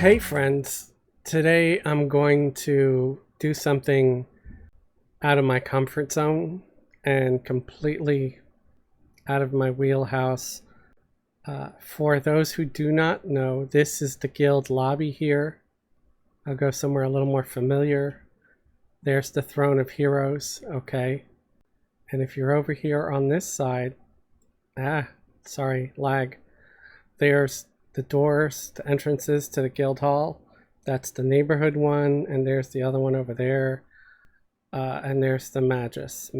Hey friends, today I'm going to do something out of my comfort zone and completely out of my wheelhouse. For those who do not know, this is the guild lobby here. I'll go somewhere a little more familiar. There's the Throne of Heroes, okay. And if you're over here on this side, sorry, lag. There's the doors, the entrances to the guild hall. That's the neighborhood one, and there's the other one over there. And there's the magus,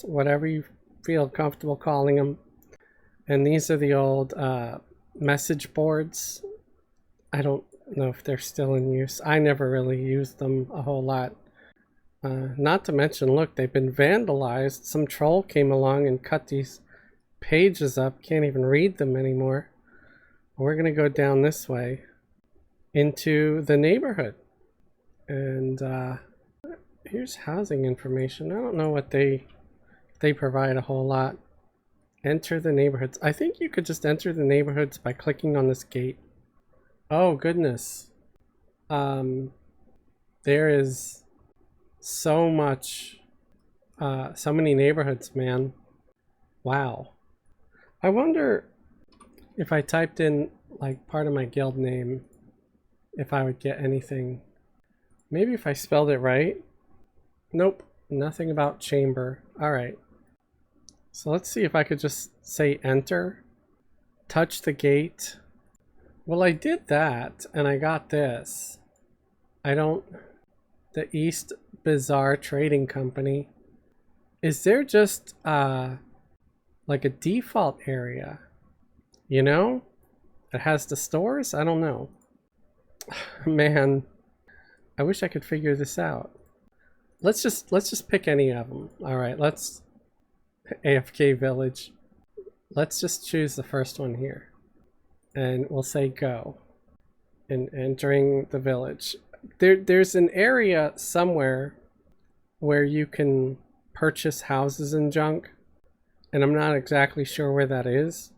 whatever you feel comfortable calling them. And these are the old message boards. I don't know if they're still in use. I never really used them a whole lot. Not to mention, look, they've been vandalized. Some troll came along and cut these pages up. Can't even read them anymore. We're gonna go down this way into the neighborhood. And here's housing information. I don't know what they provide a whole lot. Enter the neighborhoods. I think you could just enter the neighborhoods by clicking on this gate. Oh goodness. There is so much, so many neighborhoods, man. Wow. I wonder if I typed in like part of my guild name, if I would get anything. Maybe if I spelled it right. Nope, nothing about chamber. All right. So let's see if I could just say enter, touch the gate. Well, I did that and I got this. The East Bazaar Trading Company. Is there just like a default area? You know? It has the stores? I don't know. Man, I wish I could figure this out. Let's just pick any of them. All right, let's AFK Village. Let's just choose the first one here. And we'll say go. And entering the village. There's an area somewhere where you can purchase houses and junk. And I'm not exactly sure where that is.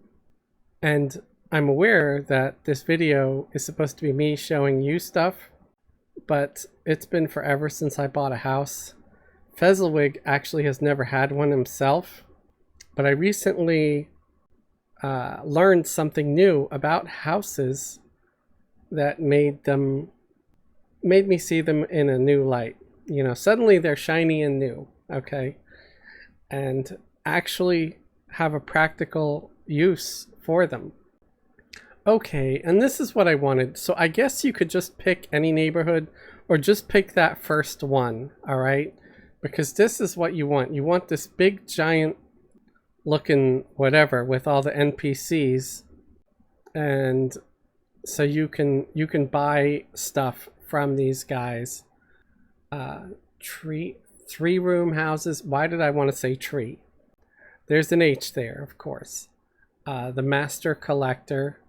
And I'm aware that this video is supposed to be me showing you stuff, but it's been forever since I bought a house. Fezzelwig actually has never had one himself, but I recently learned something new about houses that made me see them in a new light. You know, suddenly they're shiny and new, okay? And actually have a practical use for them. Okay, and this is what I wanted. So I guess you could just pick any neighborhood or just pick that first one, all right? Because this is what you want. You want this big giant looking whatever with all the NPCs, and so you can buy stuff from these guys. Three-room houses. Why did I want to say tree? There's an H there, of course. The Master Collector,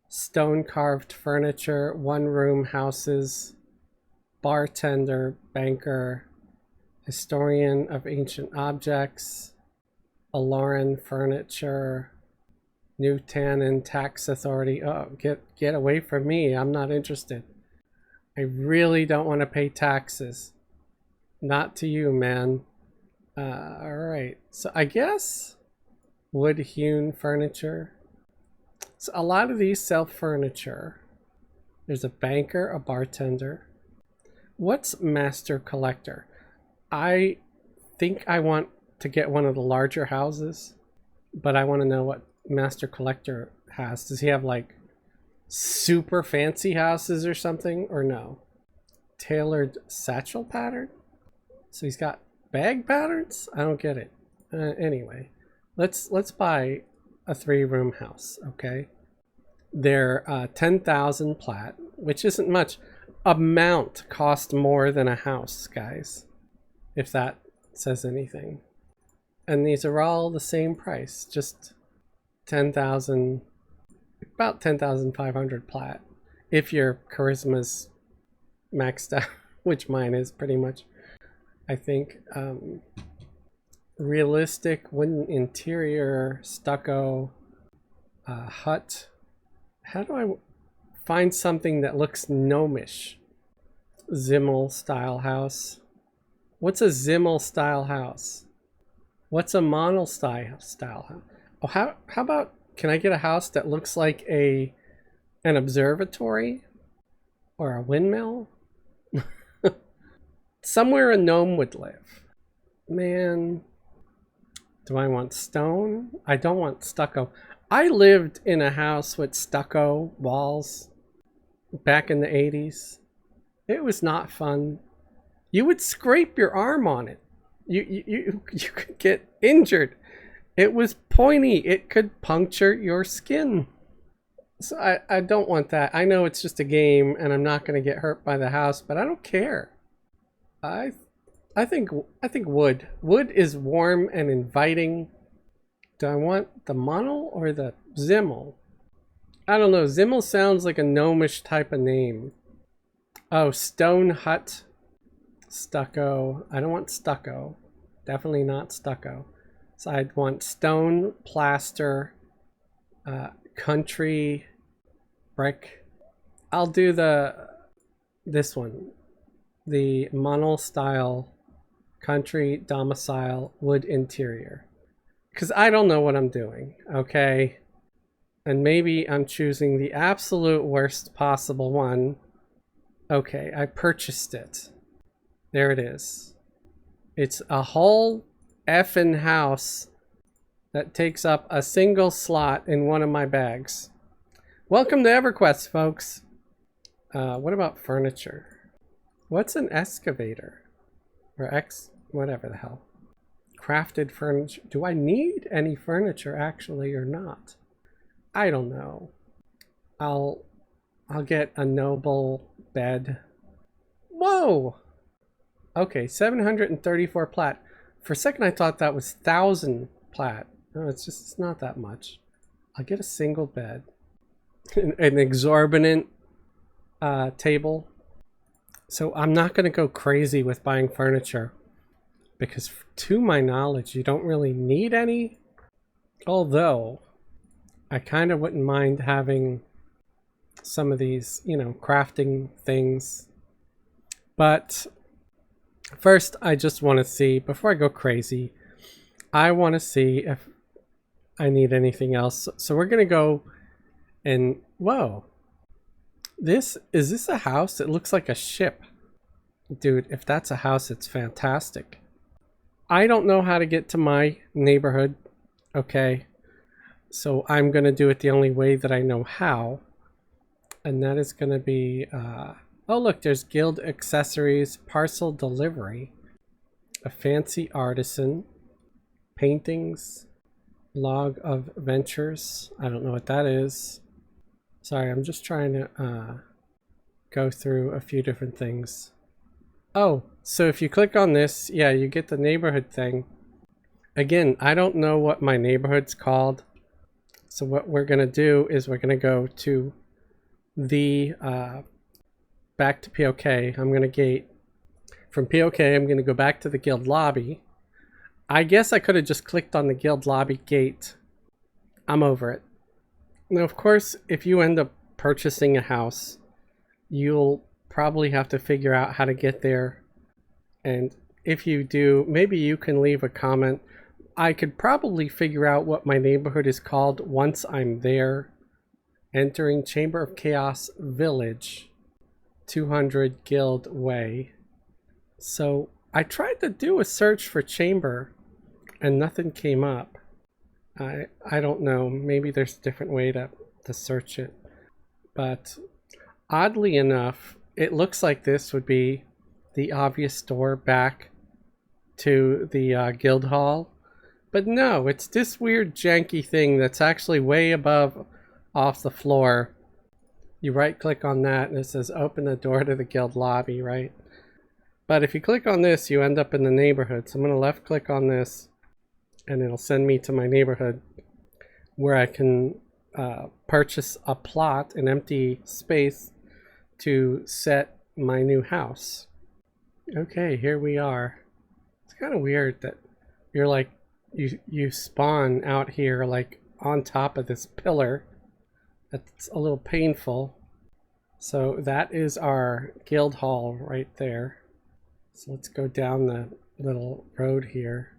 stone carved furniture, one-room houses, bartender, banker, historian of ancient objects, Aloran furniture, new tannin tax authority. Oh, get away from me. I'm not interested. I really don't want to pay taxes. Not to you, man. All right. So I guess wood hewn furniture. So a lot of these sell furniture. There's a banker, a bartender. What's Master Collector? I think I want to get one of the larger houses, but I want to know what Master Collector has. Does he have like super fancy houses or something, or no? Tailored satchel pattern? So he's got bag patterns? I don't get it. Anyway, let's buy a 3-room house, okay? They're 10,000 plat, which isn't much. Amount cost more than a house, guys, if that says anything. And these are all the same price, just 10,000, about 10,500 plat, if your charisma's maxed out, which mine is pretty much, I think. Realistic wooden interior, stucco, hut. How do I find something that looks gnomish. Zimmel style house. What's a Zimmel style house? What's a Monel style house? Oh, how about, can I get a house that looks like an observatory or a windmill? Somewhere a gnome would live. Man, do I want stone? I don't want stucco. I lived in a house with stucco walls back in the 80s. It was not fun. You would scrape your arm on it. You could get injured. It was pointy. It could puncture your skin. So I don't want that. I know it's just a game and I'm not going to get hurt by the house, but I don't care. I think wood. Wood is warm and inviting. Do I want the Monel or the Zimmel? I don't know. Zimmel sounds like a gnomish type of name. Oh, stone hut. Stucco. I don't want stucco. Definitely not stucco. So I'd want stone, plaster, country, brick. I'll do this one. The Monel style country domicile wood interior. Because I don't know what I'm doing, okay? And maybe I'm choosing the absolute worst possible one. Okay, I purchased it. There it is. It's a whole effing house that takes up a single slot in one of my bags. Welcome to Everquest, folks. What about furniture? What's an excavator? Or whatever the hell. Crafted furniture. Do I need any furniture actually or not? I don't know. I'll get a noble bed. Whoa! Okay, 734 plat. For a second I thought that was 1,000 plat. No, it's not that much. I'll get a single bed. An exorbitant table. So I'm not going to go crazy with buying furniture. Because to my knowledge, you don't really need any. Although, I kind of wouldn't mind having some of these, you know, crafting things. But first, I just want to see, before I go crazy, I want to see if I need anything else. So we're going to go and, whoa. Is this a house? It looks like a ship. Dude, if that's a house, it's fantastic. I don't know how to get to my neighborhood. Okay. So I'm going to do it the only way that I know how. And that is going to be, oh look, there's guild accessories, parcel delivery, a fancy artisan, paintings, log of ventures. I don't know what that is. Sorry, I'm just trying to go through a few different things. Oh, so if you click on this, yeah, you get the neighborhood thing. Again, I don't know what my neighborhood's called. So what we're going to do is we're going to go to the, back to POK. I'm going to gate. From POK, I'm going to go back to the guild lobby. I guess I could have just clicked on the guild lobby gate. I'm over it. Now, of course, if you end up purchasing a house, you'll probably have to figure out how to get there. And if you do, maybe you can leave a comment. I could probably figure out what my neighborhood is called once I'm there. Entering Chamber of Chaos Village, 200 Guild Way. So I tried to do a search for Chamber and nothing came up. I don't know, maybe there's a different way to search it. But oddly enough, it looks like this would be the obvious door back to the guild hall. But no, it's this weird janky thing that's actually way above off the floor. You right click on that and it says open the door to the guild lobby, right? But if you click on this, you end up in the neighborhood. So I'm going to left click on this and it'll send me to my neighborhood where I can purchase a plot, an empty space to set my new house. Okay, here we are. It's kind of weird that you're like, you spawn out here like on top of this pillar. That's a little painful. So that is our guild hall right there. So let's go down the little road here.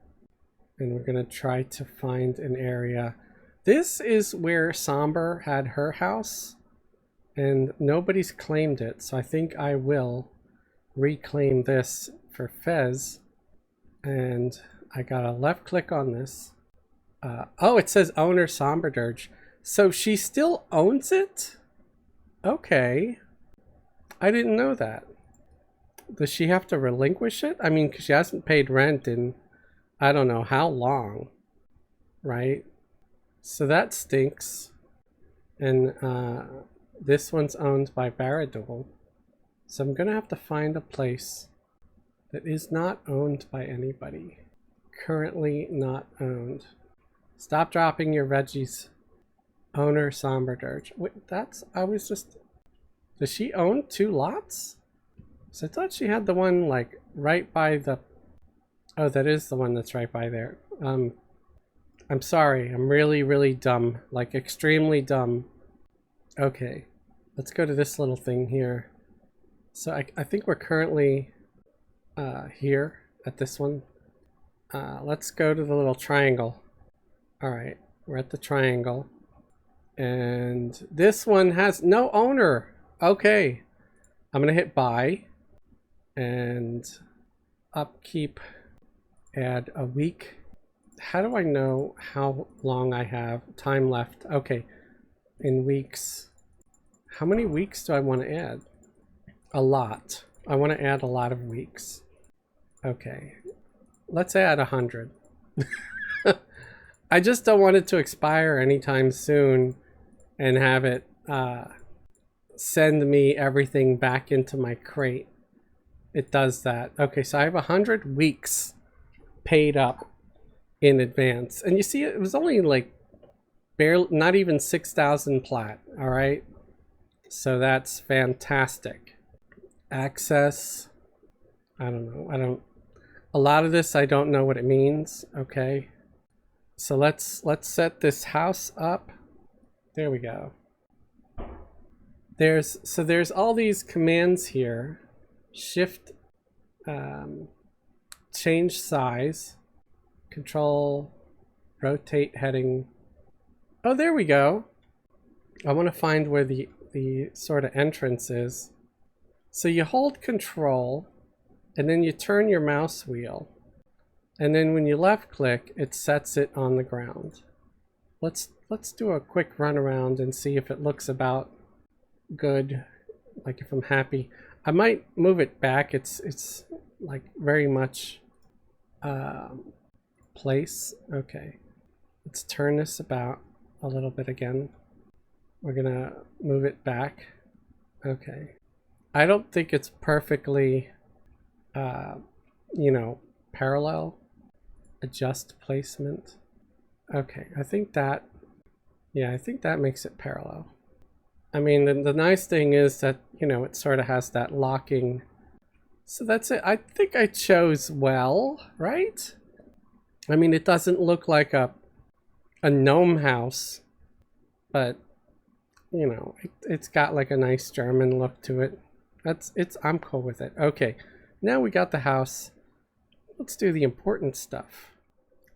And we're going to try to find an area. This is where Somber had her house. And nobody's claimed it. So I think I will reclaim this for Fez. And I got a left click on this. Oh, it says owner Somber Dirge. So she still owns it? Okay. I didn't know that. Does she have to relinquish it? I mean, because she hasn't paid rent in I don't know how long, right? So that stinks. And this one's owned by Baradul. So I'm going to have to find a place that is not owned by anybody. Currently not owned. Stop dropping your veggies. Owner Somber Dirge. Wait, I was just... Does she own 2 lots? So I thought she had the one like right by the... Oh, that is the one that's right by there. I'm sorry. I'm really, really dumb. Like extremely dumb. Okay. Let's go to this little thing here. So I think we're currently here at this one. Let's go to the little triangle. Alright. We're at the triangle. And this one has no owner. Okay. I'm going to hit buy. And upkeep. Add a week. How do I know how long I have time left? Okay. In weeks. How many weeks do I want to add? A lot. I want to add a lot of weeks. Okay. Let's add 100. I just don't want it to expire anytime soon and have it send me everything back into my crate. It does that. Okay, so I have 100 weeks paid up in advance. And you see, it was only like barely, not even 6,000 plat. All right. So that's fantastic. Access. I don't know. A lot of this, I don't know what it means. Okay. So let's set this house up. There we go. There's all these commands here. Shift, change size, control, rotate heading. Oh, there we go. I want to find where the sort of entrance is. So you hold control and then you turn your mouse wheel. And then when you left click, it sets it on the ground. Let's do a quick run around and see if it looks about good. Like if I'm happy. I might move it back. It's like very much place. Okay. Let's turn this about a little bit again. We're gonna move it back. Okay. I don't think it's perfectly you know, parallel. Adjust placement. Okay, I think that makes it parallel. I mean, the nice thing is that, you know, it sort of has that locking. So that's it. I think I chose well, right? I mean, it doesn't look like a gnome house, but, you know, it's got like a nice German look to it. I'm cool with it. Okay, now we got the house. Let's do the important stuff.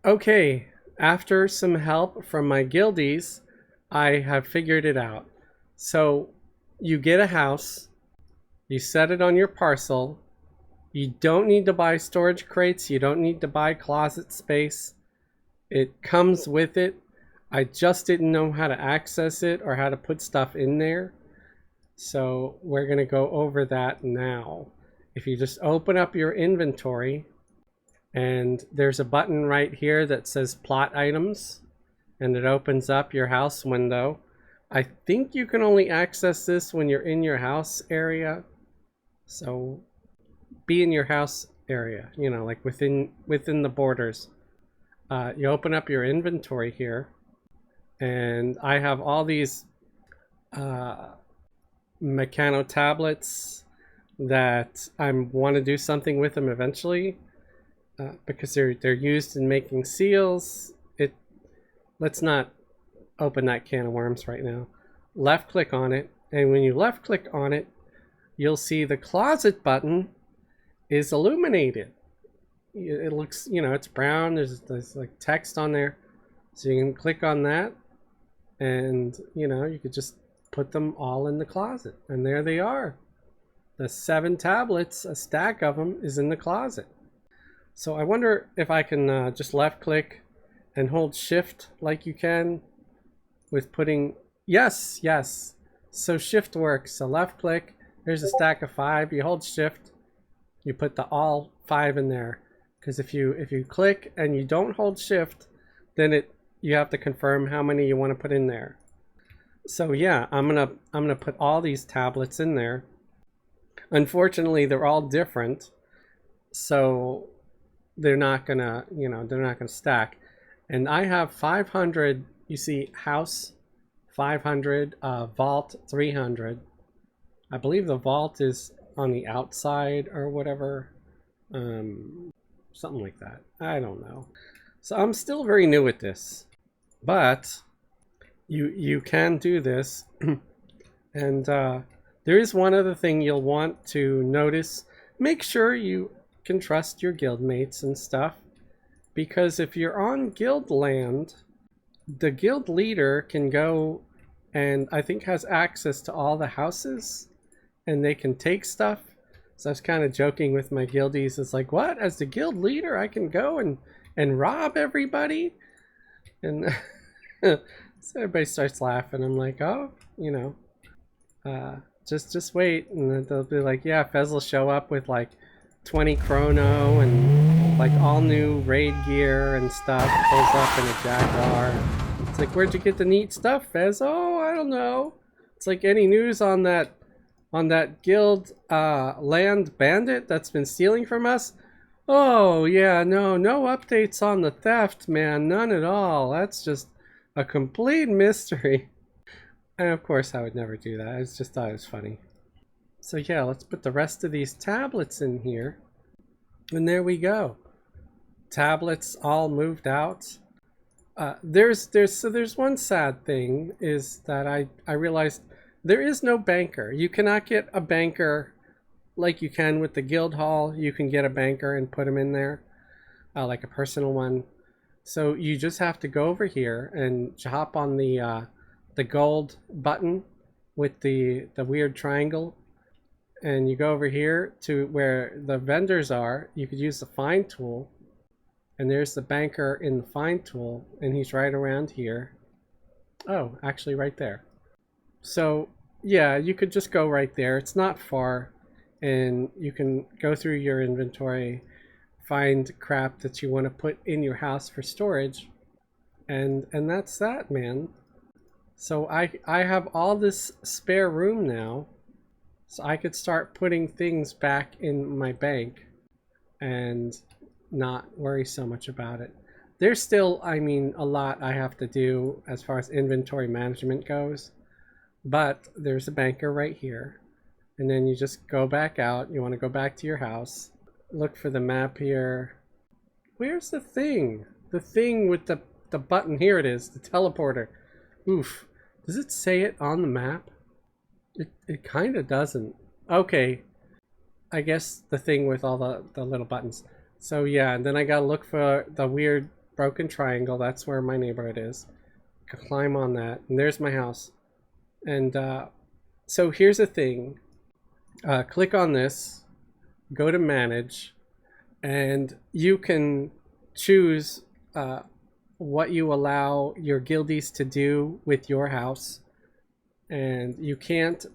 Okay, after some help from my guildies, I have figured it out. So you get a house, you set it on your parcel, you don't need to buy storage crates, you don't need to buy closet space. It comes with it. I just didn't know how to access it or how to put stuff in there. So we're going to go over that now. If you just open up your inventory, and there's a button right here that says plot items, and it opens up your house window. I think you can only access this when you're in your house area. So be in your house area, you know, like within the borders. You open up your inventory here, and I have all these mechano tablets that I want to do something with them eventually. Because they're used in making seals. Let's not open that can of worms right now. Left click on it, And when you left click on it, you'll see the closet button is illuminated. It looks, you know, it's brown. There's like text on there. So you can click on that and, you know, you could just put them all in the closet. And there they are. The 7 tablets, a stack of them, is in the closet. So I wonder if I can just left click and hold shift like you can with putting, yes. So shift works. So left click, there's a stack of 5. You hold shift, you put the all 5 in there. Because if you click and you don't hold shift, then you have to confirm how many you want to put in there. So yeah, I'm gonna put all these tablets in there. Unfortunately, they're all different, so they're not gonna, you know, they're not gonna stack. And I have 500. You see, house 500, vault 300. I believe the vault is on the outside or whatever, something like that. I don't know. So I'm still very new at this, but you can do this. And there is one other thing you'll want to notice. Make sure you can trust your guild mates and stuff, because if you're on guild land, the guild leader can go and I think has access to all the houses, and they can take stuff. So I was kind of joking with my guildies. It's like, what? As the guild leader, I can go and rob everybody? And so everybody starts laughing. I'm like, oh, you know, just wait. And then they'll be like, yeah, Fez will show up with like 20 chrono and like all new raid gear and stuff. Pulls up in a Jaguar. It's like, where'd you get the neat stuff, Fez? Oh, I don't know. It's like, any news on that guild land bandit that's been stealing from us? Oh yeah, no updates on the theft, man. None at all. That's just a complete mystery. And of course I would never do that. I just thought it was funny. So yeah, let's put the rest of these tablets in here. And there we go. Tablets all moved out. There's one sad thing, is that I realized there is no banker. You cannot get a banker like you can with the guild hall. You can get a banker and put them in there, like a personal one. So you just have to go over here and hop on the gold button with the weird triangle, and you go over here to where the vendors are. You could use the find tool, and there's the banker in the find tool, and he's right around here. Oh, actually right there. So yeah, you could just go right there. It's not far, and you can go through your inventory, find crap that you want to put in your house for storage, and that's that, man. So I have all this spare room now, so I could start putting things back in my bank and not worry so much about it. There's still, I mean, a lot I have to do as far as inventory management goes, but there's a banker right here, and then you just go back out. You want to go back to your house, look for the map here. Where's the thing? The thing with the button. Here it is, the teleporter. Oof. Does it say it on the map? It kind of doesn't. Okay. I guess the thing with all the little buttons. So yeah, and then I gotta look for the weird broken triangle. That's where my neighborhood is. Climb on that, and there's my house. And so here's the thing. Click on this, go to manage, and you can choose what you allow your guildies to do with your house. And you can't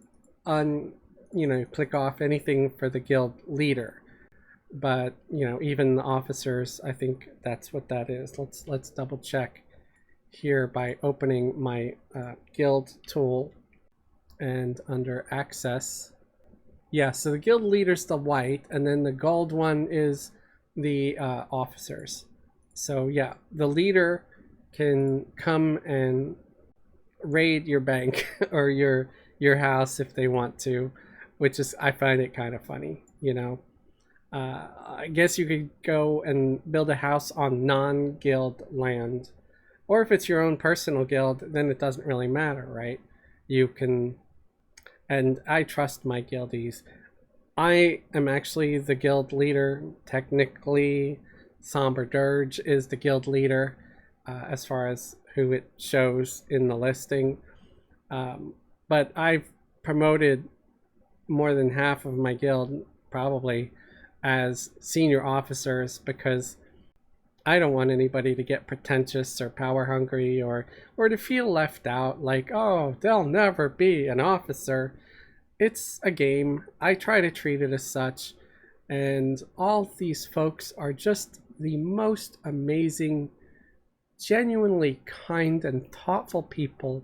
click off anything for the guild leader, but even the officers. I think that's what that is. Let's double check here by opening my guild tool, and under access, yeah, so the guild leader's the white, and then the gold one is the officers. So yeah, the leader can come and raid your bank or your house if they want to, which is, I find it kind of funny. I guess you could go and build a house on non-guild land, or if it's your own personal guild, then it doesn't really matter, right? You can and I trust my guildies. I am actually the guild leader. Technically, Somber Dirge is the guild leader as far as who it shows in the listing. But I've promoted more than half of my guild probably as senior officers because I don't want anybody to get pretentious or power hungry or to feel left out like, oh, they'll never be an officer. It's a game. I try to treat it as such. And all these folks are just the most amazing, genuinely kind and thoughtful people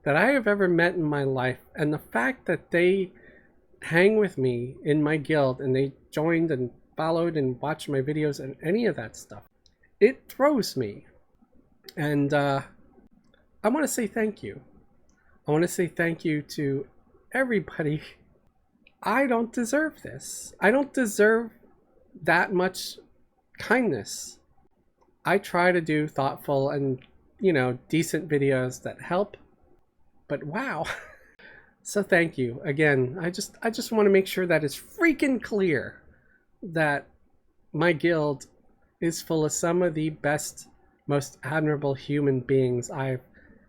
that I have ever met in my life. And the fact that they hang with me in my guild and they joined and followed and watched my videos and any of that stuff, it throws me. And I want to say thank you. I want to say thank you to everybody. I don't deserve this. I don't deserve that much kindness. I try to do thoughtful and, you know, decent videos that help, but wow. So thank you again. I just want to make sure that it's freaking clear that my guild is full of some of the best, most admirable human beings I've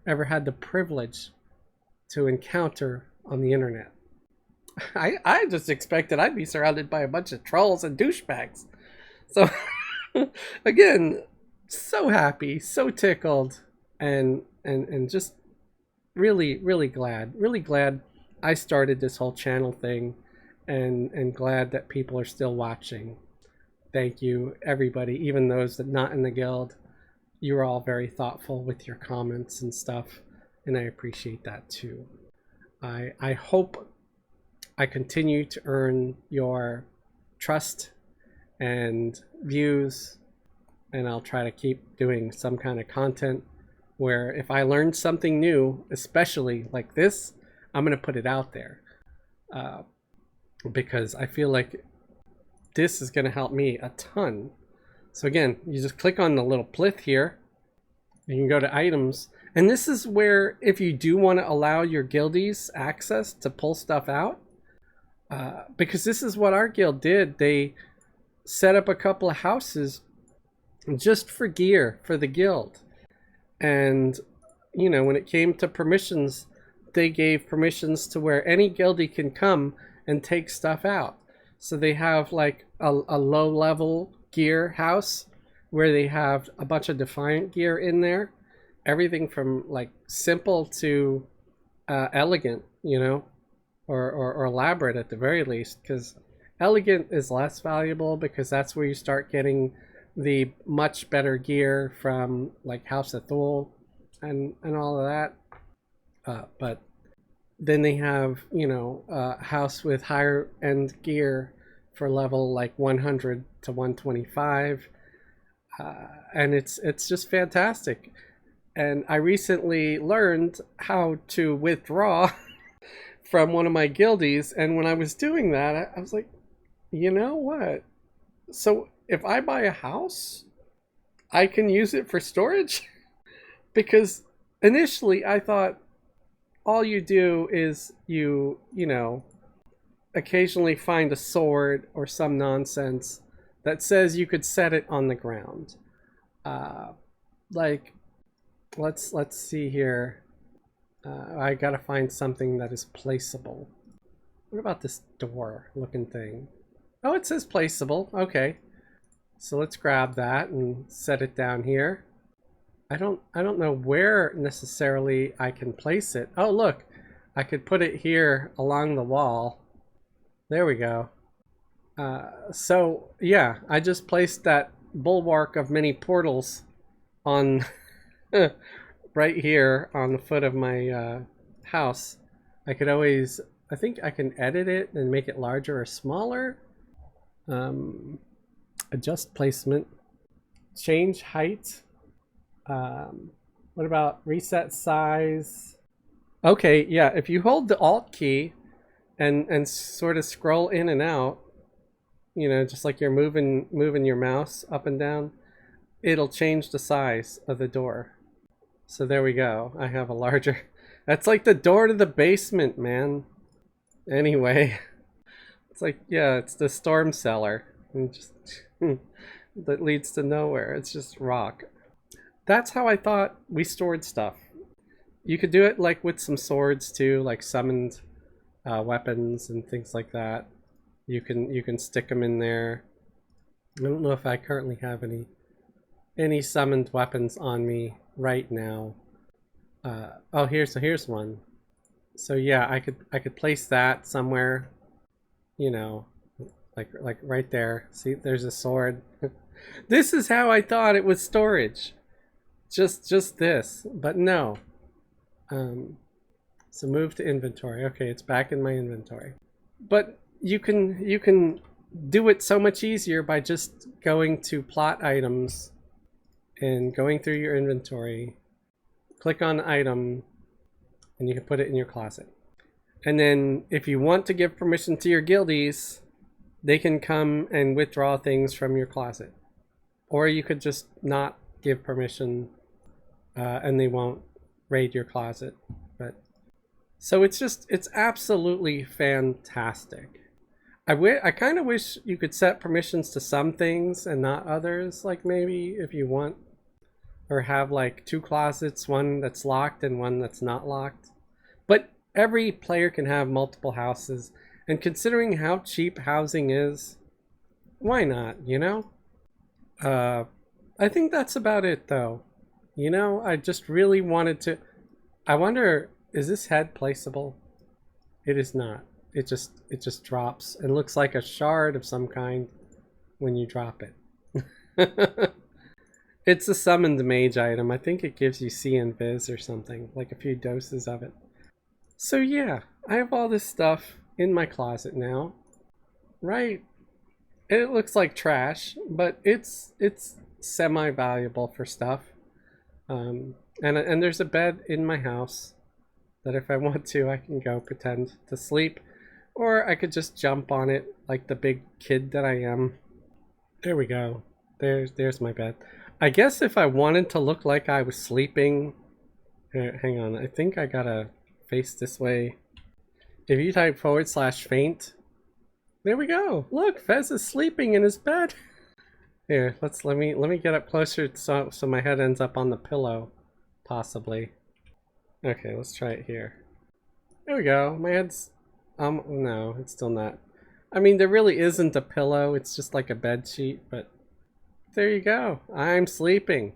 ever had the privilege to encounter on the internet. I just expected I'd be surrounded by a bunch of trolls and douchebags. So again, so happy, so tickled, and just really glad I started this whole channel thing, and glad that people are still watching. Thank you, everybody, even those that not in the guild. You're all very thoughtful with your comments and stuff, and I appreciate that too. I hope I continue to earn your trust and views, and I'll try to keep doing some kind of content where if I learn something new, especially like this, I'm going to put it out there because I feel like this is going to help me a ton. So again, you just click on the little plinth here. You can go to items. And this is where if you do want to allow your guildies access to pull stuff out, because this is what our guild did. They set up a couple of houses just for gear for the guild. And, you know, when it came to permissions, they gave permissions to where any guildie can come and take stuff out. So they have like a low level gear house where they have a bunch of Defiant gear in there. Everything from like simple to elegant, you know, or elaborate at the very least, because elegant is less valuable because that's where you start getting the much better gear from like House of Thule and all of that. But then they have, you know, a house with higher end gear for level like 100 to 125. And it's just fantastic. And I recently learned how to withdraw from one of my guildies. And when I was doing that, I was like, you know what? So if I buy a house, I can use it for storage? Because initially I thought all you do is you know, occasionally find a sword or some nonsense that says you could set it on the ground. Like, let's see here. I gotta find something that is placeable. What about this door looking thing? Oh, it says placeable. Okay. So let's grab that and set it down here. I don't know where necessarily I can place it. Oh, look. I could put it here along the wall. There we go. So yeah, I just placed that bulwark of many portals on right here on the foot of my house. I could always, I think I can edit it and make it larger or smaller. Adjust placement, change height. What about reset size? Okay, yeah, if you hold the Alt key and sort of scroll in and out, you know, just like you're moving your mouse up and down, it'll change the size of the door. So there we go. I have a larger. That's like the door to the basement, man. Anyway, it's like, yeah, it's the storm cellar. And just that leads to nowhere. It's just rock. That's how I thought we stored stuff. You could do it like with some swords too, like summoned weapons and things like that. You can stick them in there. I don't know if I currently have any summoned weapons on me right now. Oh, here's one. So yeah, I could place that somewhere, you know, like right there. See, there's a sword. This is how I thought it was storage. Just this, but no. So move to inventory. Okay, it's back in my inventory. But you can do it so much easier by just going to plot items and going through your inventory. Click on item and you can put it in your closet. And then if you want to give permission to your guildies, they can come and withdraw things from your closet. Or you could just not give permission and they won't raid your closet. But so it's absolutely fantastic. I kind of wish you could set permissions to some things and not others, like maybe if you want, or have like 2 closets, one that's locked and one that's not locked. But every player can have multiple houses, and considering how cheap housing is, why not, you know? I think that's about it though. You know, I just really wanted to... I wonder, is this head placeable? It is not. It just drops and looks like a shard of some kind when you drop it. It's a summoned mage item. I think it gives you C and Viz or something, like a few doses of it. So yeah, I have all this stuff in my closet now. Right? It looks like trash, but it's semi-valuable for stuff. And there's a bed in my house that if I want to, I can go pretend to sleep. Or I could just jump on it like the big kid that I am. There we go. There's my bed. I guess if I wanted to look like I was sleeping... hang on, I think I gotta face this way. If you type /faint... There we go! Look, Fez is sleeping in his bed! Here, let me get up closer so my head ends up on the pillow. Possibly. Okay, let's try it here. There we go. My head's... no, it's still not. I mean, there really isn't a pillow. It's just like a bed sheet, but... There you go. I'm sleeping.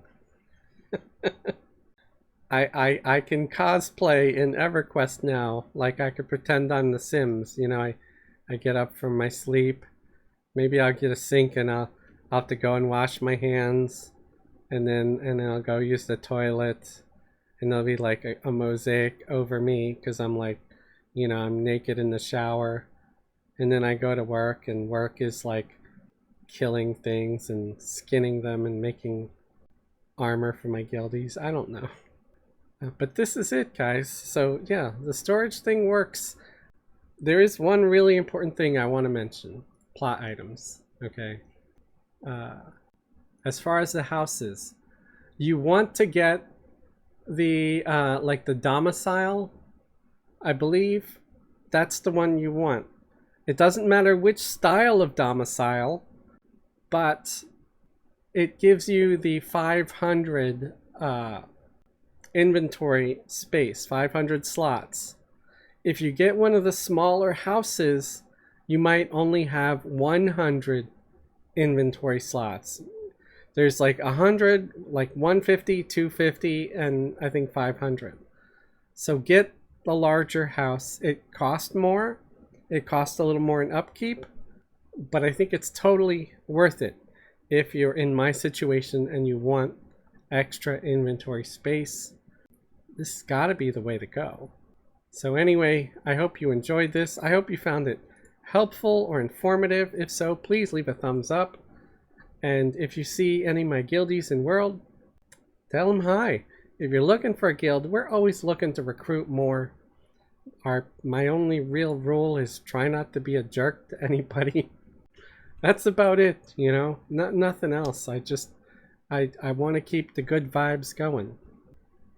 I can cosplay in Everquest now. Like I could pretend I'm The Sims. You know, I get up from my sleep. Maybe I'll get a sink and I'll have to go and wash my hands. And then I'll go use the toilet. And there'll be like a mosaic over me because I'm like, you know, I'm naked in the shower. And then I go to work, and work is like killing things and skinning them and making armor for my guildies. I don't know. But this is it, guys. So yeah, the storage thing works. There is one really important thing I want to mention. Plot items. Okay. As far as the houses, you want to get the like the domicile. I believe that's the one you want. It doesn't matter which style of domicile, but it gives you the 500 inventory space, 500 slots. If you get one of the smaller houses, you might only have 100 inventory slots. There's like 100, like 150, 250, and I think 500. So get the larger house. It costs more. It costs a little more in upkeep, but I think it's totally worth it if you're in my situation and you want extra inventory space. This has got to be the way to go. So anyway, I hope you enjoyed this. I hope you found it helpful or informative. If so, please leave a thumbs up. And if you see any of my guildies in World, tell them hi. If you're looking for a guild, we're always looking to recruit more. My only real rule is try not to be a jerk to anybody. That's about it, you know, nothing else. I want to keep the good vibes going.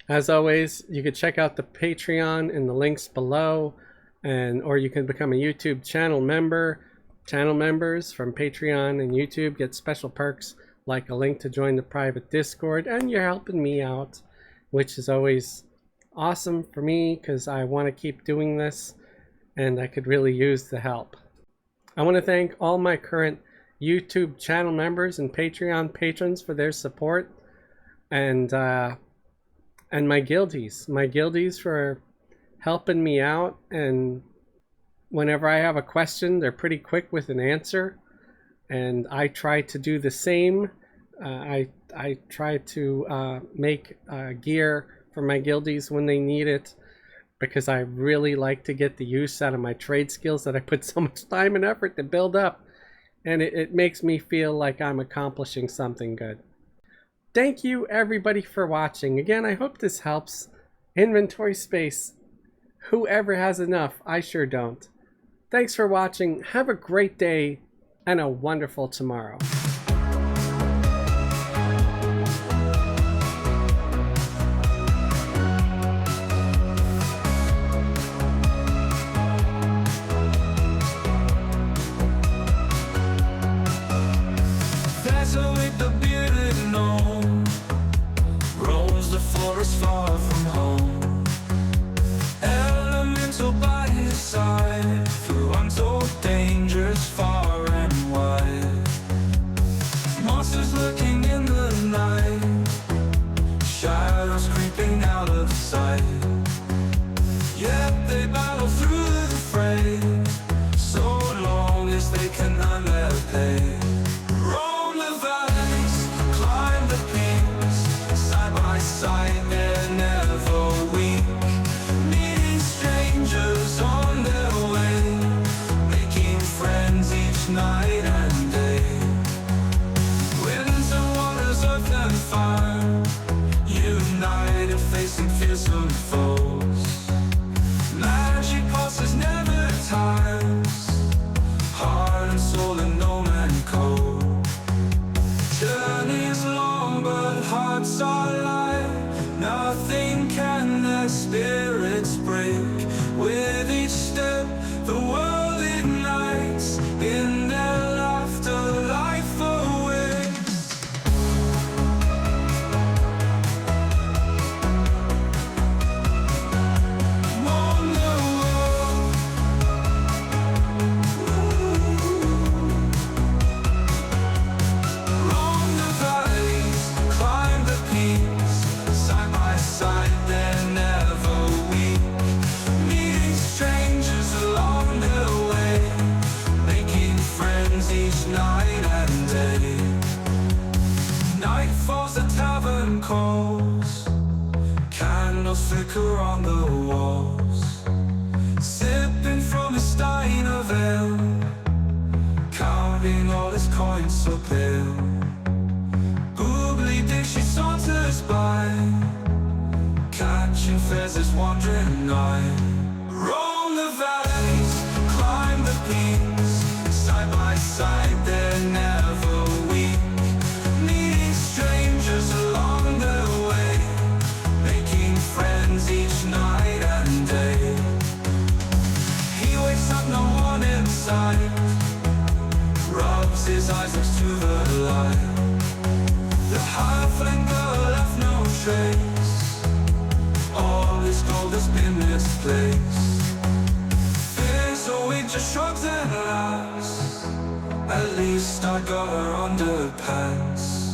As always, you can check out the Patreon in the links below. or you can become a YouTube channel member. Channel members from Patreon and YouTube get special perks like a link to join the private Discord, and you're helping me out, which is always awesome for me because I want to keep doing this and I could really use the help. I want to thank all my current YouTube channel members and Patreon patrons for their support, and my guildies for helping me out, and whenever I have a question they're pretty quick with an answer, and I try to do the same. I try to make gear for my guildies when they need it, because I really like to get the use out of my trade skills that I put so much time and effort to build up, and it makes me feel like I'm accomplishing something good. Thank you everybody for watching. Again, I hope this helps. Inventory space. Whoever has enough, I sure don't. Thanks for watching. Have a great day and a wonderful tomorrow. Far from home, elemental by his side, through untold dangers far and wide. Monsters lurking in the night, shadows creeping out of sight. Yet they battle through the fray, so long as they can earn their pay. Roam the valleys, climb the peaks, side by side. Night and day, winds and waters, earth and fire, united facing fearsome foes. Magic passes, never tires, heart and soul and no man cold. Journey is long but hearts are light, nothing can their spirits break. With each step the world ignites, in their laughter life awakes. On the world, roam the valleys, climb the peaks, side by side they're never weak, meeting strangers along their way, each night and day. Night falls, the tavern calls, candles flicker on the walls, sipping from a stein of ale, counting all his coins so pale. Googly Dick, she saunters by, catching pheasants wandering night. Roam the valleys, climb the peaks, side by side they're never weak, meeting strangers along the way, making friends each night and day. He wakes up, no one in sight, rubs his eyes, looks to the light. The halfling girl left no trace, all his gold has been misplaced. So he just shrugs and laughs, at least I got her underpants.